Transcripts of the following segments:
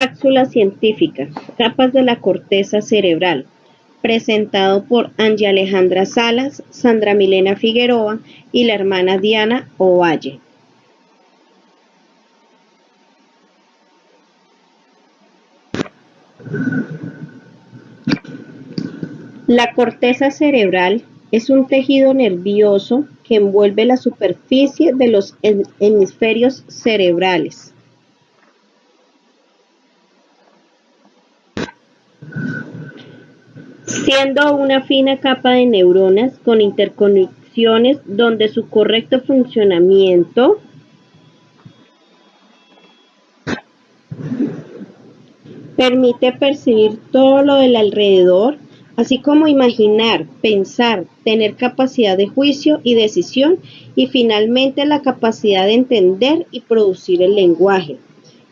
Cápsula científica, capas de la corteza cerebral, presentado por Angie Alejandra Salas, Sandra Milena Figueroa y la hermana Diana Ovalle. La corteza cerebral es un tejido nervioso que envuelve la superficie de los hemisferios cerebrales. Siendo una fina capa de neuronas con interconexiones donde su correcto funcionamiento permite percibir todo lo del alrededor, así como imaginar, pensar, tener capacidad de juicio y decisión, y finalmente la capacidad de entender y producir el lenguaje.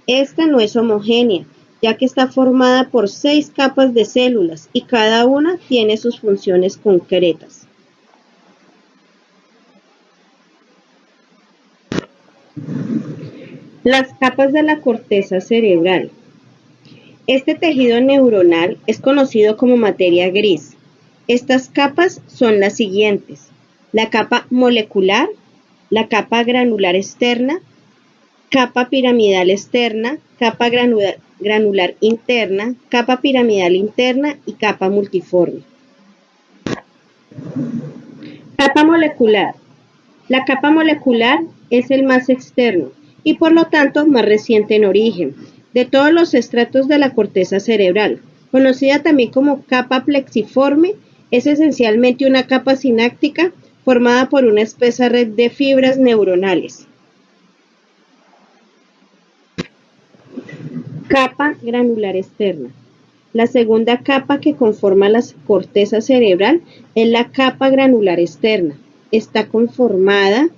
Esta no es homogénea, ya que está formada por 6 capas de células y cada una tiene sus funciones concretas. Las capas de la corteza cerebral. Este tejido neuronal es conocido como materia gris. Estas capas son las siguientes: la capa molecular, la capa granular externa, capa piramidal externa, capa granular interna, capa piramidal interna y capa multiforme. Capa molecular. La capa molecular es el más externo y por lo tanto más reciente en origen de todos los estratos de la corteza cerebral. Conocida también como capa plexiforme, es esencialmente una capa sináptica formada por una espesa red de fibras neuronales. Capa granular externa. La segunda capa que conforma la corteza cerebral es la capa granular externa. Está conformada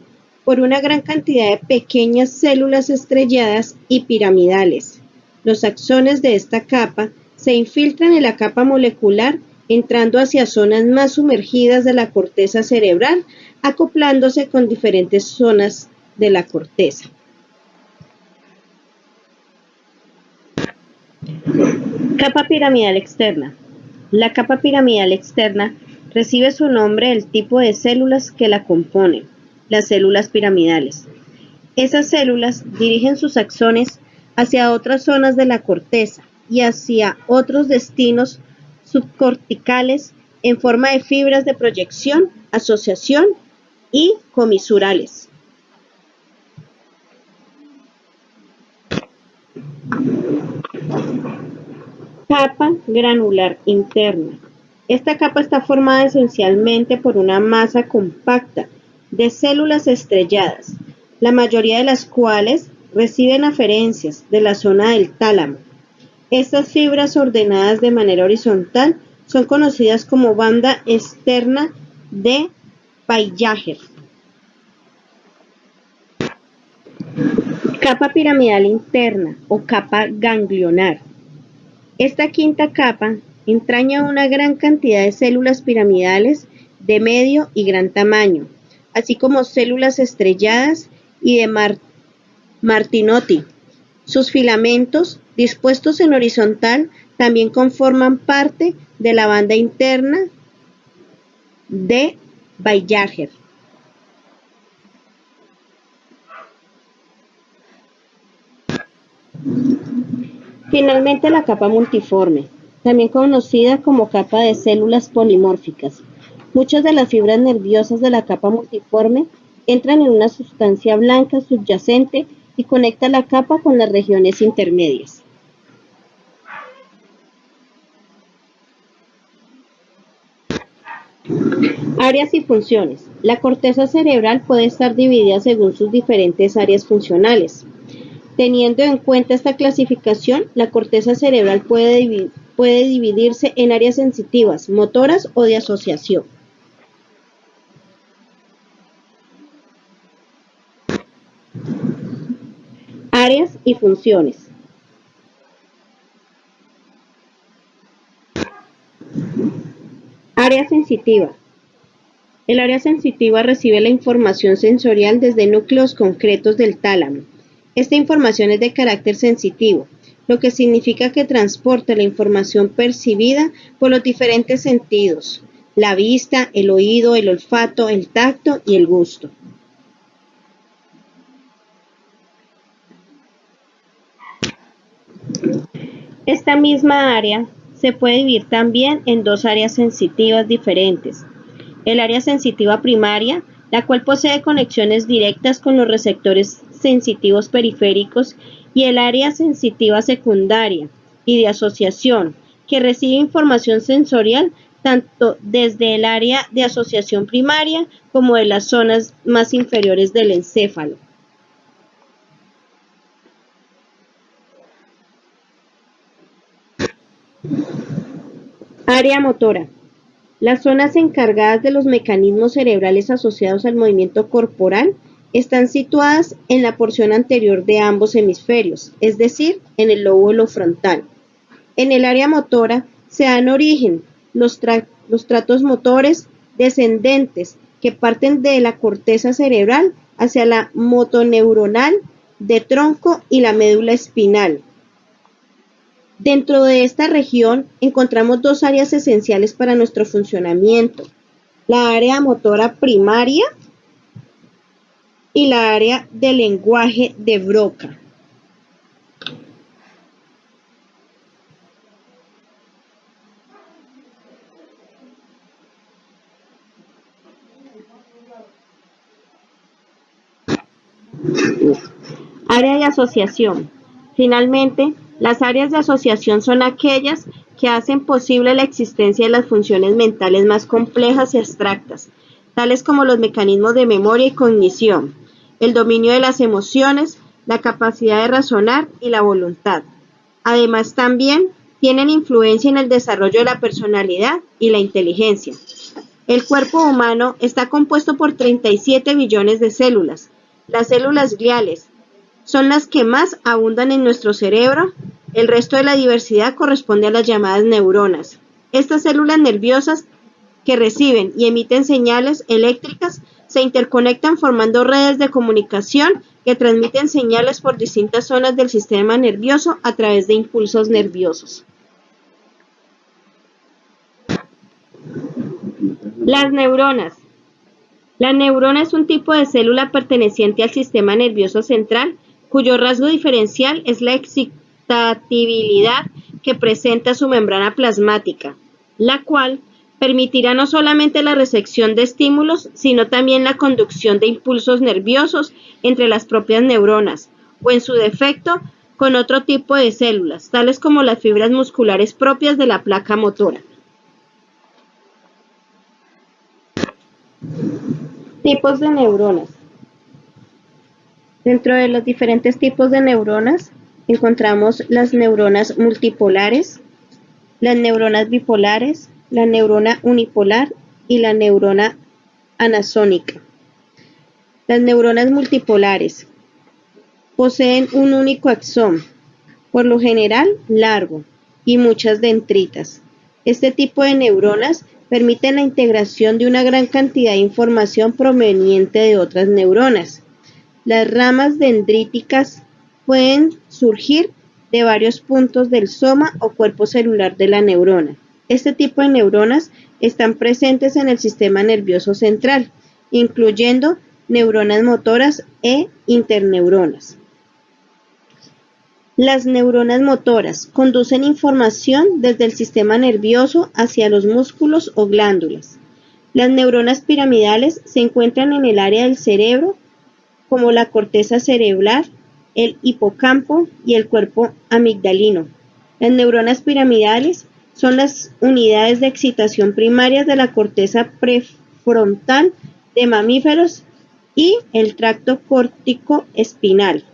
por una gran cantidad de pequeñas células estrelladas y piramidales. Los axones de esta capa se infiltran en la capa molecular, entrando hacia zonas más sumergidas de la corteza cerebral, acoplándose con diferentes zonas de la corteza. Capa piramidal externa. La capa piramidal externa recibe su nombre del tipo de células que la componen, las células piramidales. Esas células dirigen sus axones hacia otras zonas de la corteza y hacia otros destinos subcorticales en forma de fibras de proyección, asociación y comisurales. Capa granular interna. Esta capa está formada esencialmente por una masa compacta de células estrelladas, la mayoría de las cuales reciben aferencias de la zona del tálamo. Estas fibras ordenadas de manera horizontal son conocidas como banda externa de Baillarger. Capa piramidal interna o capa ganglionar. Esta quinta capa entraña una gran cantidad de células piramidales de medio y gran tamaño, así como células estrelladas y de Martinotti. Sus filamentos, dispuestos en horizontal, también conforman parte de la banda interna de Baillarger. Finalmente, la capa multiforme, también conocida como capa de células polimórficas. Muchas de las fibras nerviosas de la capa multiforme entran en una sustancia blanca subyacente y conecta la capa con las regiones intermedias. Áreas y funciones. La corteza cerebral puede estar dividida según sus diferentes áreas funcionales. Teniendo en cuenta esta clasificación, la corteza cerebral puede dividirse en áreas sensitivas, motoras o de asociación. Áreas y funciones. Área sensitiva. El área sensitiva recibe la información sensorial desde núcleos concretos del tálamo. Esta información es de carácter sensitivo, lo que significa que transporta la información percibida por los diferentes sentidos: la vista, el oído, el olfato, el tacto y el gusto. Esta misma área se puede dividir también en dos áreas sensitivas diferentes: el área sensitiva primaria, la cual posee conexiones directas con los receptores sensitivos periféricos, y el área sensitiva secundaria y de asociación, que recibe información sensorial tanto desde el área de asociación primaria como de las zonas más inferiores del encéfalo. Área motora. Las zonas encargadas de los mecanismos cerebrales asociados al movimiento corporal están situadas en la porción anterior de ambos hemisferios, es decir, en el lóbulo frontal. En el área motora se dan origen los tratos motores descendentes que parten de la corteza cerebral hacia la motoneuronal de tronco y la médula espinal. Dentro de esta región encontramos dos áreas esenciales para nuestro funcionamiento: la área motora primaria y la área del lenguaje de Broca. Área de asociación. Finalmente, las áreas de asociación son aquellas que hacen posible la existencia de las funciones mentales más complejas y abstractas, tales como los mecanismos de memoria y cognición, el dominio de las emociones, la capacidad de razonar y la voluntad. Además, también tienen influencia en el desarrollo de la personalidad y la inteligencia. El cuerpo humano está compuesto por 37 billones de células. Las células gliales son las que más abundan en nuestro cerebro. El resto de la diversidad corresponde a las llamadas neuronas. Estas células nerviosas que reciben y emiten señales eléctricas se interconectan formando redes de comunicación que transmiten señales por distintas zonas del sistema nervioso a través de impulsos nerviosos. Las neuronas. La neurona es un tipo de célula perteneciente al sistema nervioso central, cuyo rasgo diferencial es la excitabilidad que presenta su membrana plasmática, la cual permitirá no solamente la recepción de estímulos, sino también la conducción de impulsos nerviosos entre las propias neuronas, o en su defecto, con otro tipo de células, tales como las fibras musculares propias de la placa motora. Tipos de neuronas. Dentro de los diferentes tipos de neuronas encontramos las neuronas multipolares, las neuronas bipolares, la neurona unipolar y la neurona anasónica. Las neuronas multipolares poseen un único axón, por lo general largo, y muchas dendritas. Este tipo de neuronas permiten la integración de una gran cantidad de información proveniente de otras neuronas. Las ramas dendríticas pueden surgir de varios puntos del soma o cuerpo celular de la neurona. Este tipo de neuronas están presentes en el sistema nervioso central, incluyendo neuronas motoras e interneuronas. Las neuronas motoras conducen información desde el sistema nervioso hacia los músculos o glándulas. Las neuronas piramidales se encuentran en el área del cerebro, como la corteza cerebral, el hipocampo y el cuerpo amigdalino. Las neuronas piramidales son las unidades de excitación primarias de la corteza prefrontal de mamíferos y el tracto córtico espinal.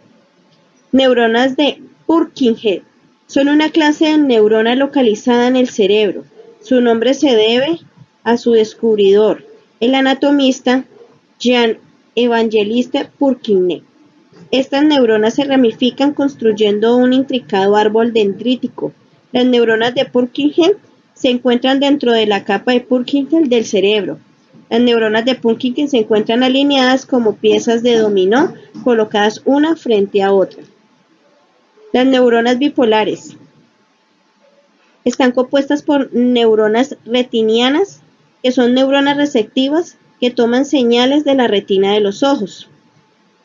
Neuronas de Purkinje son una clase de neurona localizada en el cerebro. Su nombre se debe a su descubridor, el anatomista Jean Evangeliste Purkinje. Estas neuronas se ramifican construyendo un intricado árbol dendrítico. Las neuronas de Purkinje se encuentran dentro de la capa de Purkinje del cerebro. Las neuronas de Purkinje se encuentran alineadas como piezas de dominó, colocadas una frente a otra. Las neuronas bipolares están compuestas por neuronas retinianas, que son neuronas receptivas que toman señales de la retina de los ojos,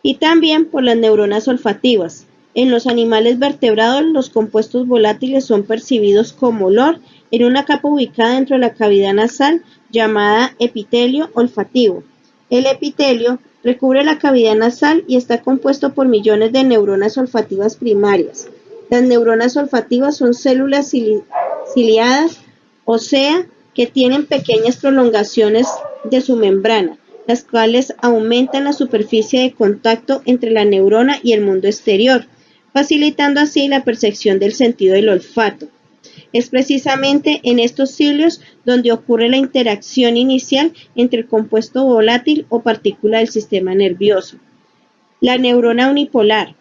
y también por las neuronas olfativas. En los animales vertebrados, los compuestos volátiles son percibidos como olor en una capa ubicada dentro de la cavidad nasal llamada epitelio olfativo. El epitelio recubre la cavidad nasal y está compuesto por millones de neuronas olfativas primarias. Las neuronas olfativas son células ciliadas, o sea, que tienen pequeñas prolongaciones de su membrana, las cuales aumentan la superficie de contacto entre la neurona y el mundo exterior, facilitando así la percepción del sentido del olfato. Es precisamente en estos cilios donde ocurre la interacción inicial entre el compuesto volátil o partícula del sistema nervioso. La neurona unipolar.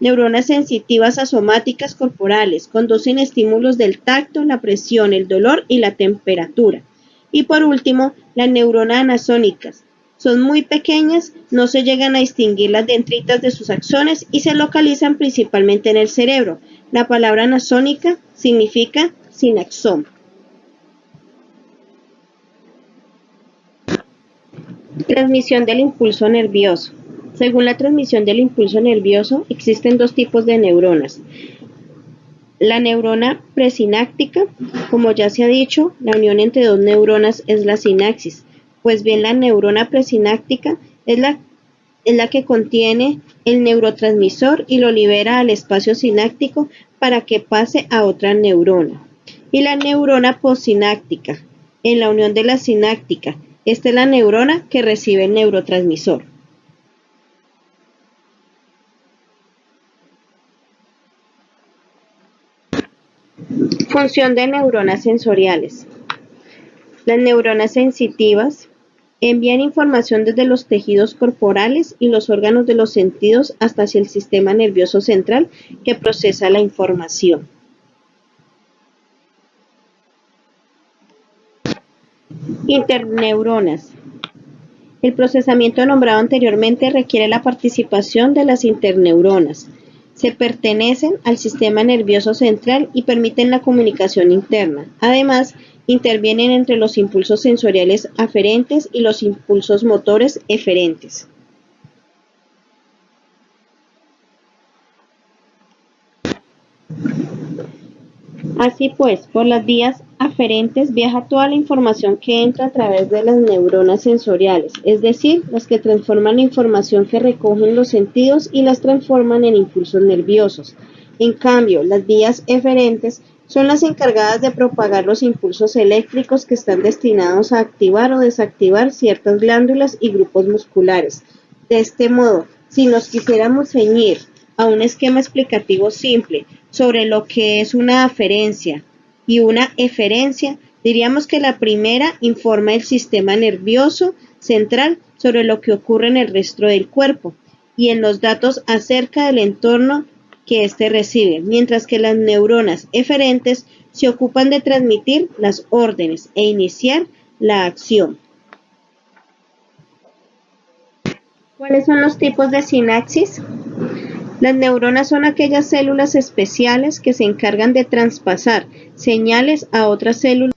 Neuronas sensitivas asomáticas corporales, conducen estímulos del tacto, la presión, el dolor y la temperatura. Y por último, las neuronas anasónicas. Son muy pequeñas, no se llegan a distinguir las dendritas de sus axones y se localizan principalmente en el cerebro. La palabra anasónica significa sin axón. Transmisión del impulso nervioso. Según la transmisión del impulso nervioso, existen dos tipos de neuronas. La neurona presináptica, como ya se ha dicho, la unión entre dos neuronas es la sinapsis. Pues bien, la neurona presináptica es la que contiene el neurotransmisor y lo libera al espacio sináptico para que pase a otra neurona. Y la neurona postsináptica, en la unión de la sináptica, esta es la neurona que recibe el neurotransmisor. Función de neuronas sensoriales. Las neuronas sensitivas envían información desde los tejidos corporales y los órganos de los sentidos hasta hacia el sistema nervioso central que procesa la información. Interneuronas. El procesamiento nombrado anteriormente requiere la participación de las interneuronas. Se pertenecen al sistema nervioso central y permiten la comunicación interna. Además, intervienen entre los impulsos sensoriales aferentes y los impulsos motores eferentes. Así pues, por las vías aferentes viaja toda la información que entra a través de las neuronas sensoriales, es decir, las que transforman la información que recogen los sentidos y las transforman en impulsos nerviosos. En cambio, las vías eferentes son las encargadas de propagar los impulsos eléctricos que están destinados a activar o desactivar ciertas glándulas y grupos musculares. De este modo, si nos quisiéramos ceñir a un esquema explicativo simple sobre lo que es una aferencia y una eferencia, diríamos que la primera informa el sistema nervioso central sobre lo que ocurre en el resto del cuerpo y en los datos acerca del entorno que éste recibe, mientras que las neuronas eferentes se ocupan de transmitir las órdenes e iniciar la acción. ¿Cuáles son los tipos de sinapsis? Las neuronas son aquellas células especiales que se encargan de traspasar señales a otras células